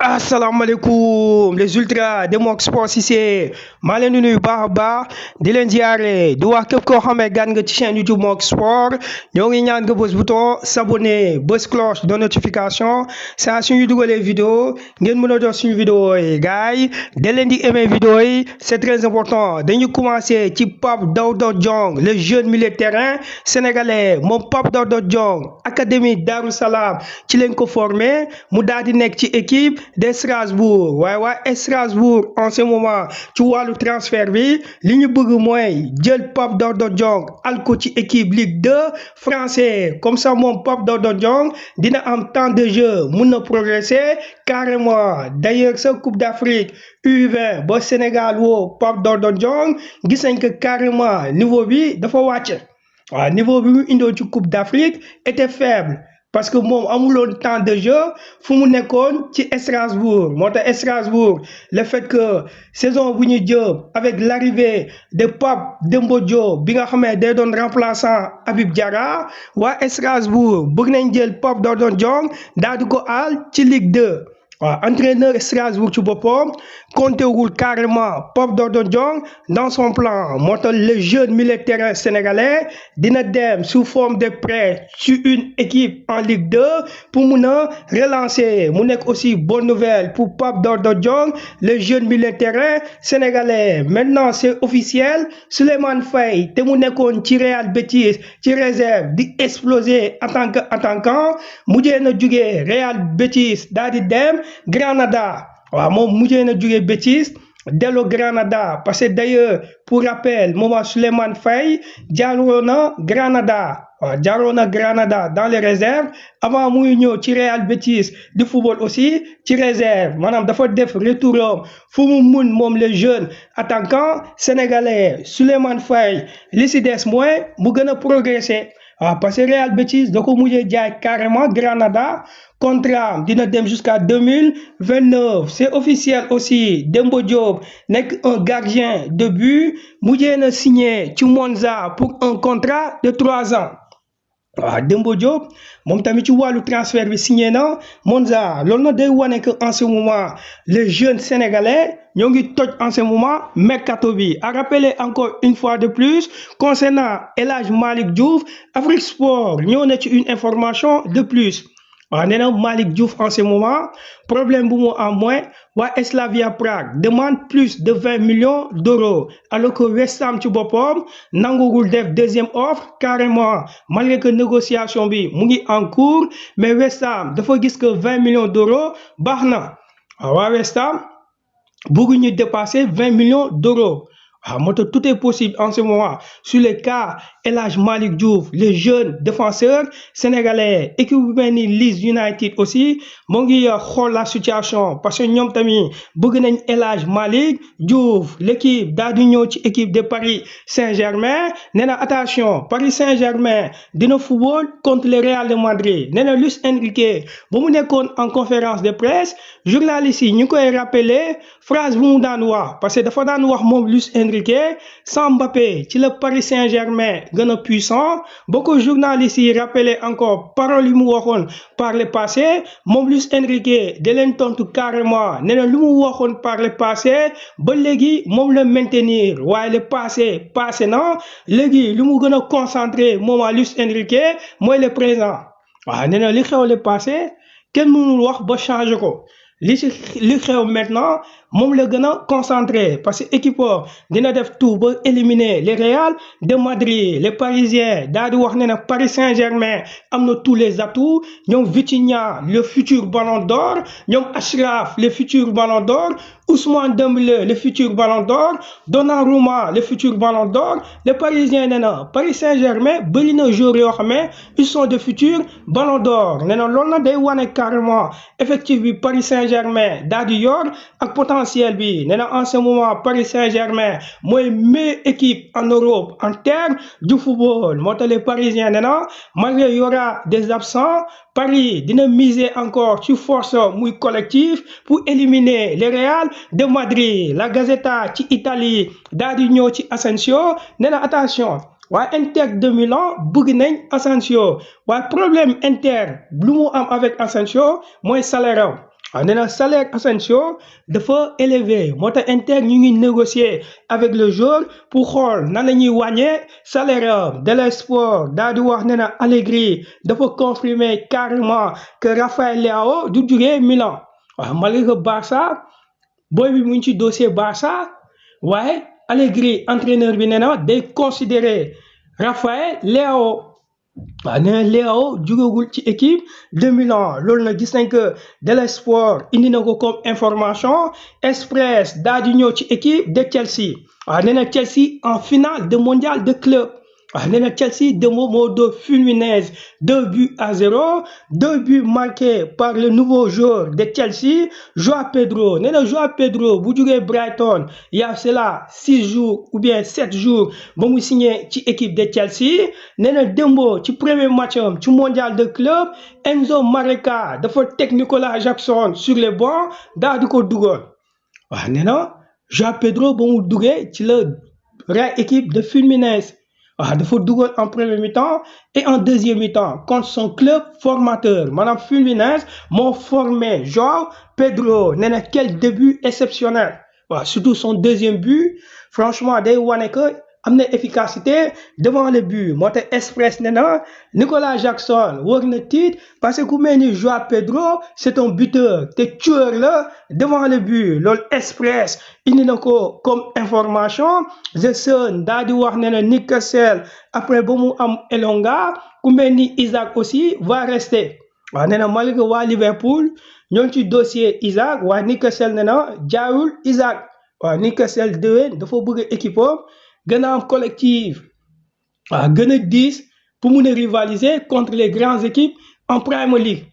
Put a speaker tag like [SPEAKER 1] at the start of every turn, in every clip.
[SPEAKER 1] asalaamaaleykum les ultras de Mok Sport Cissé maa leen di nuyu baax a baax di leen ziare di wax képp koo xamee gan nga ci chaîne YouTube Mok Sport ñoo ngi ñaan nga bës bouton s'abonner bës cloche de notification saa suñu dugalee vidéo ngeen mën a jot suñu vidéo yi gars yi da leen di aimer vidéo yi c'est très important dañu commencer ci Pape Daouda Diong le jeune milieu de terrain sénégalais moom Pape Daouda Diong académie Darou Salam ci leen ko formé mu daal di nekk ci équipe de Strasbourg waaye Strasbourg en ce moment ci wàllu transfert bi li ñu bëgg mooy jël Pape Daouda Diong al ko ci équipe Ligue 2 français comme ça moom Pape Daouda Diong dina am temps de jeu mun na progresser carrément d'ailleurs sa Coupe d'Afrique U20 ba Sénégal woo Pape Daouda Diong gis nañ que carrément niveau bi dafa wàcc waaw niveau bi mu indoo ci Coupe d'Afrique était faible parce que moom amuloon temps de jeu fu mu nekkoon ci Strasbourg moo tax Strasbourg le fait que saison bu ñu jëm avec l'arrivée de Pape Demba Diop bi nga xam ne day doon remplaçant Habib Diarra waa Strasbourg bëgg nañ jël Pape Daouda Diong daal di ko aal ci Ligue 2 waaw entraîneur Strasbourg ci boppam compté wul carrément Pape Daouda Diong dans son plan moo tax le jeune milieu de terrain sénégalais dina dem sous forme de prêt sur une équipe en Ligue 2 pour mun a relancer mu nekk aussi bonne nouvelle pour Pape Daouda Diong le jeune milieu de terrain sénégalais maintenant c'est officiel Souleymane Faye te mu nekkoon ci Real Betis ci réserve di exploser en tant que attaquant mujjee na jugee Real Betis daal di dem Granada waaw moom mujjee na jóge Betis dello Granada parce que d'ailleurs pour rappel moom Souleymane Faye jaaroon na Granada waaw jaaroon na Granada dans les réserves avant muy ñëw ci Real Betis di football aussi ci réserve maanaam dafa def retouram fu mu mun moom le jeune attaquant sénégalais Souleymane Faye li si des mooy mu gën a progresser waaw parce que Real Betis da ko mujjee jaay carrément Granada contrat dina dem jusqu'à 2029 c'est officiel aussi Demba Diop nekk un gardien de but mujjee na signé ci Monza pour un contrat de 3 ans waaw Demba Diop moom tamit ci wàllu transfert bi signé na Monza loolu na day wane que en ce moment les jeunes sénégalais ñoo ngi toj en ce moment mercato bi à rappeler encore une fois de plus concernant El Hadj Malick Diouf Afrique Sport ñëw na ci une information de plus waaw nee na Malick Diouf en ce moment problème bu mu am mooy waa Slavia Prague demande plus de 20 millions d'euros alors que West Ham ci boppam nanguwul def deuxième offre carrément malgré que négociation bi mu ngi en cours mais West Ham dafa gis que 20 millions d'euros baax na waaw waa West Ham bëgguñu dépasser 20 millions d'euros waaw moo tax tout est possible en ce moment sur le cas El Hadj Malick Diouf le jeune défenseur sénégalais équipe bu mel ni Leeds United aussi moo ngi xool la situation parce que ñoom tamit bëgg nañ El Hadj Malick Diouf l'équipe daal di ñëw ci équipe de Paris Saint-Germain nee na attention Paris Saint-Germain dina football contre le Real de Madrid nee na Luis Enrique ba mu nekkoon en conférence de presse journaliste yi ñu koy rappeler phrase bu mu daan wax parce que dafa daan wax moom Luis Enrique sans Mbappé ci le Paris Saint-Germain gën a puissant boo ko journaliste yi rappelé encore parole yi mu waxoon par le passé moom Luis Enrique da leen tontu carrément nee na lu mu waxoon par le passé ba léegi moom la maintenir waaye le passé na léegi lu mu gën a concentré moom Luis Enrique mooy le présent waaw nee na li xew le passé kenn mënul wax ba changer ko li xew maintenant moom la gën a concentré parce que équipe dina def tout ba éliminer les Real de Madrid les Parisiens daal di wax ne na Paris Saint-Germain am na tous les atouts ñoom Vitinha le futur Ballon d'Or ñoom Achraf le futur Ballon d'Or Ousmane Dembélé le futur Ballon d'Or Donnarumma le futur Ballon d'Or les Parisiens nee na Paris Saint-Germain bëri na joueurs yoo xam ne ils sont de futurs Ballon d'Or nee na loolu na day wane carrément effectif bi Paris Saint-Germain daal di yor ak potentiel bi nee na en ce moment Paris Saint-Germain mooy meilleure équipe en Europe en termes du football moo tax les Parisiens nee na malgré y aura des absents Paris dina miser encore sur force muy collectif pour éliminer les Real de Madrid la Gazzetta ci Italie daal di ñëw ci Asensio nee na attention waaye Inter de Milan bëgg nañ Asensio waaye problème Inter lu mu am avec Asensio mooy salaire am nee na salaire Asensio dafa élevé moo tax Inter ñu ngi négocier avec le joueur pour xool nan la ñuy wàññee salaire am. Dele Sport daal di wax nee na Allegri dafa confirmer carrément que Rafael Leao du jugee Milan malgré que Barça booy bi mu ngi ci dossier Barça waaye Allegri entraîneur bi nee na day considérer Rafael Leao. nee na Leao jugagul ci équipe de Milan loolu nag gis nañ que Dele Sport indi na ko comme information Express daal di ñëw ci équipe de Chelsea nee na Chelsea en finale de mondial de club nee na Chelsea démb moo dóor Fluminense 2-0 2 buts marqués par le nouveau joueur de Chelsea João Pedro nee na João Pedro bu jugee Brighton il y a cela 6 jours ou bien 7 jours ba mu signé ci équipe de Chelsea nee na démb ci premier match am ci mondial de club Enzo Maresca dafa teg Nicolas Jackson sur les bancs daal di ko dugal nee na João Pedro ba mu duggee ci la ray équipe de Fluminense dafa dugal en premier mi-temps et en deuxième mi-temps contre son club formateur maanaam Fluminense moo formé João Pedro nee na quel début exceptionnel surtout son deuxième but franchement day wane que am na efficacité devant le but moo tax Express nee na Nicolas Jackson war na tiit parce que ku mel ni João Pedro c'est un buteur te tueur la devant le but loolu Express indi na ko comme information The Sun daal di wax nee na Newcastle après ba mu am Elanga ku mel ni Isaac aussi va rester nee na malgré waa Liverpool ñoo ci dossier Isaac waa Newcastle nee na jaayul Isaac Newcastle déwén dafa bëgg équipe gën a am collectif gën a diis pour mun a rivaliser contre les grandes équipes en Premier League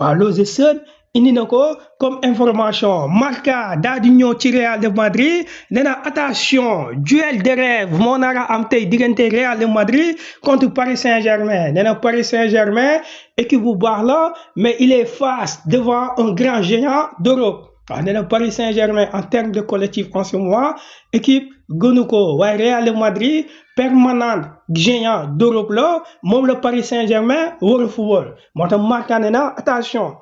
[SPEAKER 1] loolu The Sun indi na ko comme information. Marca daal di ñëw ci Real de Madrid nee na attention duel de rêve moo nar a am tey diggante Real de Madrid contre Paris Saint-Germain nee na Paris Saint-Germain équipe bu baax la mais il est face devant un grand géant d'Europe. nee na Paris Saint-Germain en termes de collectif en ce moment équipe gënu ko waaye Real de Madrid permanent géant d'Europe la moom la Paris Saint-Germain war a football moo tax Marca nee na attention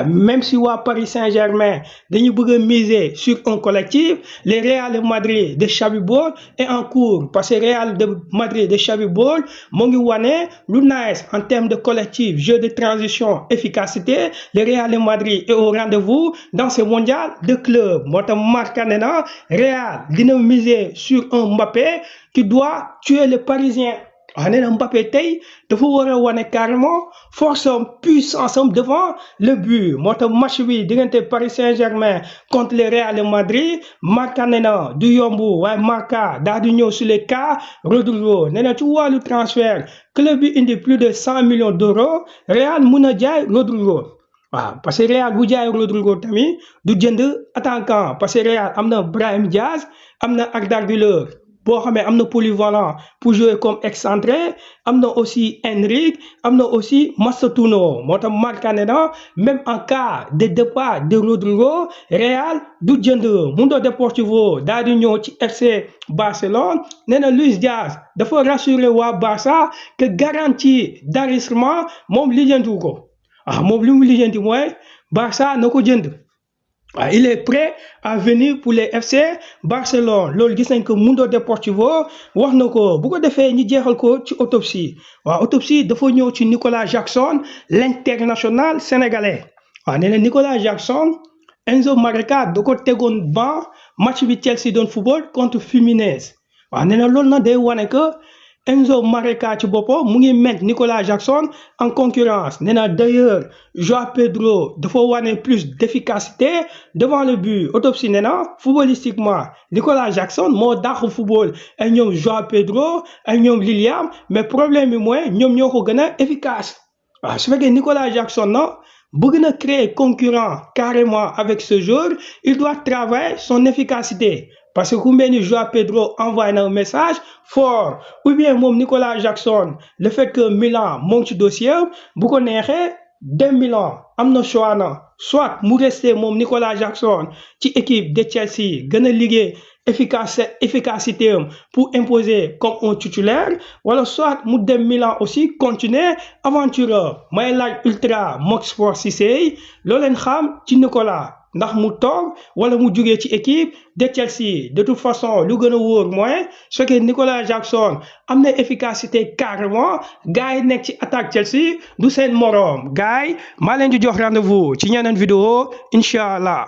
[SPEAKER 1] même si waa Paris Saint-Germain dañu bëgg a miser sur un collectif le Real de Madrid de Xavi Ball est en cours parce que Real de Madrid de Xavi Ball moo ngi wane lu nice en termes de collectif jeu de transition efficacité le Real de Madrid est au rendez-vous dans ce mondial de club moo tax Marca nee na Real dina miser sur un Mbappé qui doit tuer les Parisiens. nee na Mbappé tey dafa war a wane carrément force am puissance am devant le but moo tax match bi diggante Paris Saint-Germain contre le Real de Madrid Marca nee na du yomb waaye Marca daal di ñëw sur le cas Rodrigo nee na ci wàllu transfert club bi indi plus de 100 millions d'euros Real mun a jaay Rodrigo parce que Real bu jaay Rodrigo tamit du jënd attaquant parce que Real am na Brahim Diaz am na Arda Güler boo xamee am na polyvalent pour jouer comme excentré am na aussi Henrik am na aussi Massatuno moo tax Marca nee na même en cas de départ de Rodrigo Real du jënd Mundo Deportivo daal di ñëw ci FC Barcelone nee na Luis Diaz dafa rassurer waa Barça que garantie d'enregistrement moom lijjantiwu ko moom li mu lijjanti mooy Barça na ko jënd. Il est prêt à venir pour les FC Barcelone loolu gis nañ ko Mundo Deportivo wax na ko bu ko defee ñi jeexal ko ci autopsie autopsie dafa ñëw ci Nicolas Jackson l'international sénégalais nee na Nicolas Jackson Enzo Maresca da ko tegoon ban match bi Chelsea doon football contre Fluminense nee na loolu nag day wane que Enzo Maresca ci boppam mu ngi mettre Nicolas Jackson en concurrence nee na d'ailleurs João Pedro dafa wane plus d'efficacité devant le but autopsie nee na footballistiquement Nicolas Jackson moo dàq football ay ñoom João Pedro ay ñoom Lilian mais problème bi mooy ñoom ñoo ko gën a efficace su fekkee Nicolas Jackson na bëgg na créer concurrent carrément avec ce joueur il doit travailler son efficacité. Parce que ku mel ni João Pedro envoyé na un message fort ou bien moom Nicolas Jackson le fait que Milan moo ngi ci dossier bu ko neexee dem Milan am na choix na soit mu resté moom Nicolas Jackson ci équipe de Chelsea gën a liggéey efficacité am pour imposer comme un titulaire wala soit mu dem Milan aussi continuer aventure may laaj Ultra Mox Sport Cissé loo leen xam ci Nicolas ndax mu toog wala mu jugee ci équipe de Chelsea. De toute façon lu gën a wóor mooy su fekkee Nicolas Jackson am na efficacité carrément gars yi nekk ci attaque Chelsea du seen moroom gars yi maa leen di jox rendez-vous ci ñeneen vidéo incha allah.